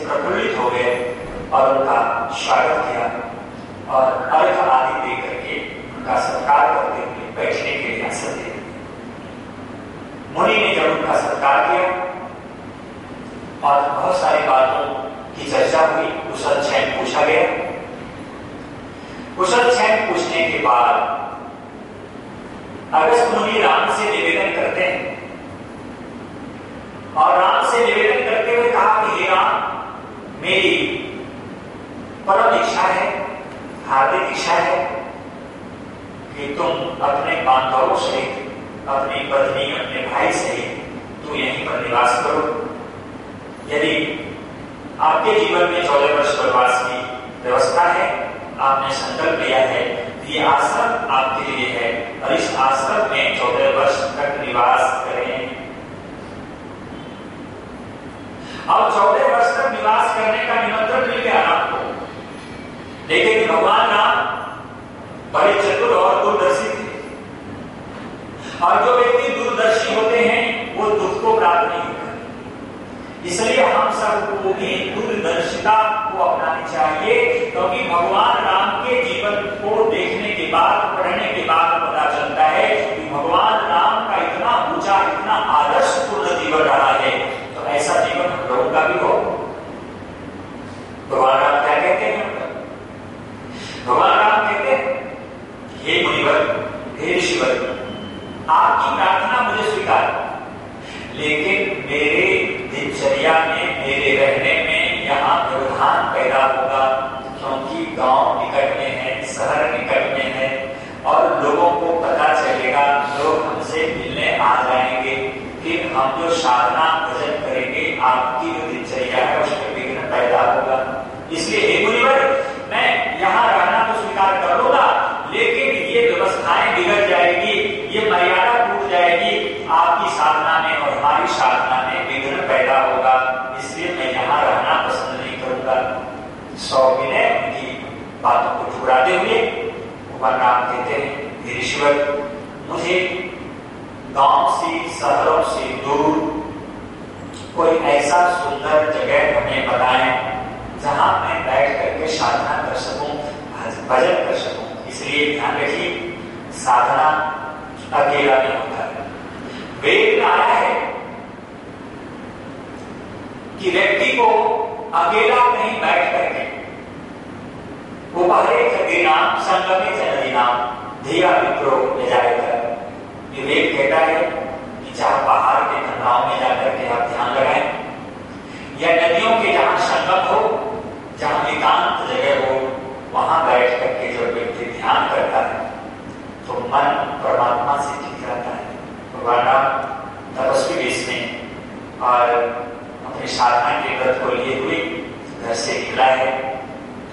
प्रफुल्लित हो गए और उनका स्वागत किया और अर्घ आदि दे करके उनका सत्कार करते हुए बैठने के लिए आसन दिया। मुनि ने जब उनका सत्कार किया और बहुत सारी बातों की चर्चा हुई, कुशल क्षेम पूछा गया। कुशल क्षेम पूछने के बाद अगस्त्य मुनि राम से निवेदन करते हैं और राम से निवेदन करते हुए कहा कि हे राम, मेरी परम इच्छा है, हार्दिक इच्छा है कि तुम अपने बांधवों सहित, अपनी पत्नी, अपने भाई सहित तू यहीं पर निवास करो। यदि आपके जीवन में 14 वर्ष वनवास की व्यवस्था है, आपने संकल्प लिया है, ये आश्रम आपके लिए है और इस आश्रम में 14 वर्ष तक निवास करें। अब 14 वर्ष तक निवास करने का निमंत्रण मिल गया आपको, लेकिन भगवान राम बड़े चतुर और दूरदर्शी थे और जो व्यक्ति दूरदर्शी होते हैं वो दुख को प्राप्त नहीं होता। इसलिए हम सबको भी दूरदर्शिता को अपनानी चाहिए, क्योंकि भगवान राम के जीवन को देखने के बाद, पढ़ने के बाद पता चलता है कि भगवान राम का इतना ऊंचा, इतना आदर्शपूर्ण जीवन रहा है। तो ऐसा जीवन हम लोगों का भी हो। भगवान राम क्या कहते हैं? भगवान राम कहते हैं, हे मुनिवर, हे ऋषिवर, आपकी प्रार्थना मुझे स्वीकार, लेकिन मेरे दिनचर्या में, मेरे रहने में यहाँ व्यवधान पैदा होगा, क्योंकि गांव निकट में है, शहर निकट में है और लोगों को पता चलेगा, लोग हमसे मिलने आ जाएंगे, फिर हम जो साधना भजन करेंगे, आपकी जो दिनचर्या है उसमें विघ्न पैदा होगा। इसलिए हे मुनिवर, मैं यहाँ रहना तो स्वीकार कर लूंगा, लेकिन ये व्यवस्थाएं बिगड़ जाएगी, ये मर्यादा टूट जाएगी, आपकी साधना में और हमारी साधना में विघ्न पैदा होगा, इसलिए मैं यहाँ रहना पसंद नहीं करूंगा। सौम्य ने उनकी बातों को ठुकराते हुए भगवान राम कहते हैं, हे ऋषिवर, मुझे गांव से, शहरों से दूर कोई ऐसा सुंदर जगह हमें बताएं जहां मैं बैठ करके साधना कर सकूं, भजन कर सकूं। इसलिए ध्यान रखिए, साधना अकेला नहीं होता है। वेद में आया है कि व्यक्ति को अकेला कहीं बैठ करके उपहरे खगीनाम संगमे जनदीनाम धिया विप्रो ले जाएगा। ये वेद कहता है कि जहां पहाड़ के खंडाओं में जाकर के आप ध्यान लगाएं, या नदियों के जहां संगम हो, जहां एकांत जगह हो, वहां बैठ करके जब व्यक्ति ध्यान करता है तो मन परमात्मा से जुड़ जाता है। भगवान राम तपस्वी वेश में और अपनी साधना के व्रत को लिए हुए घर से निकला है।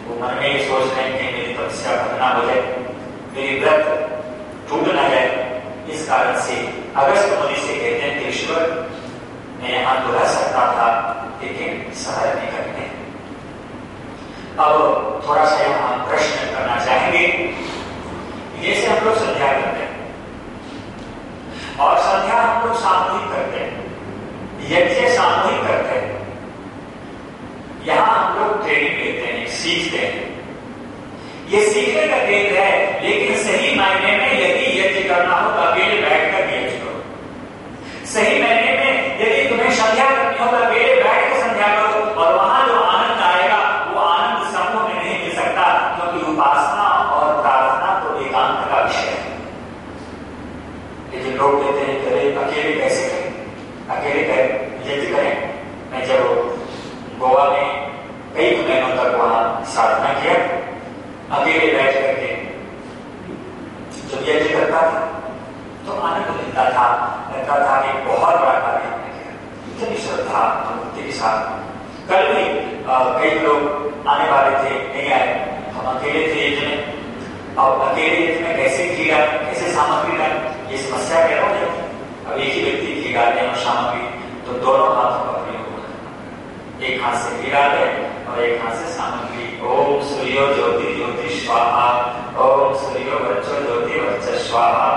वो मन में ये सोच रहे हैं कि मेरी तपस्या भंग हो जाए, मेरी व्रत टूट न जाए। इस कारण से अगस्त्य मुनि से कहते हैं कि ईश्वर, मैं यहाँ तो रह सकता था, लेकिन शहर निकट में। अब थोड़ा सा यहाँ हम प्रश्न करना चाहेंगे। जैसे हम लोग संध्या करते हैं और संध्या हम लोग सामूहिक करते हैं, यज्ञ सामूहिक करते हैं, यहाँ हम लोग ट्रेनिंग लेते हैं, सीखते हैं। ये सीखने का केंद्र है, लेकिन सही मायने में यदि यज्ञ करना हो तो अकेले बैठकर यज्ञ करो। सही मायने में यदि तुम्हें संध्या करनी हो तो अकेले बैठ कर संध्या करो, और वहां जो आनंद आएगा वो आनंद समूह में नहीं मिल सकता, क्योंकि उपासना और प्रार्थना तो एकांत का विषय है। लेकिन लोग कहते हैं कि अकेले कैसे करें, अकेले करें, यज्ञ करें। मैं जब गोवा में कई महीनों तक वहां साधना किया, अकेले बैठ करके जब यज्ञ करता था तो आनंद मिलता था, लगता था कि बहुत बड़ा कार्य हमने किया, इतनी श्रद्धा भक्ति के साथ। कल भी कई लोग आने वाले थे, नहीं आए, हम अकेले थे यज्ञ में। अब अकेले यज्ञ में कैसे घी डालें, कैसे सामग्री डालें, ये समस्या क्या हो जाती। अब एक ही व्यक्ति घी डाले और सामग्री, तो दोनों हाथों का प्रयोग होगा, एक हाथ से घी डाले और एक हाथ से सामग्री। ओम सूर्यो ज्योति ज्योति स्वाहा, ओम सूर्यो वज्र ज्योति वज्र स्वाहा,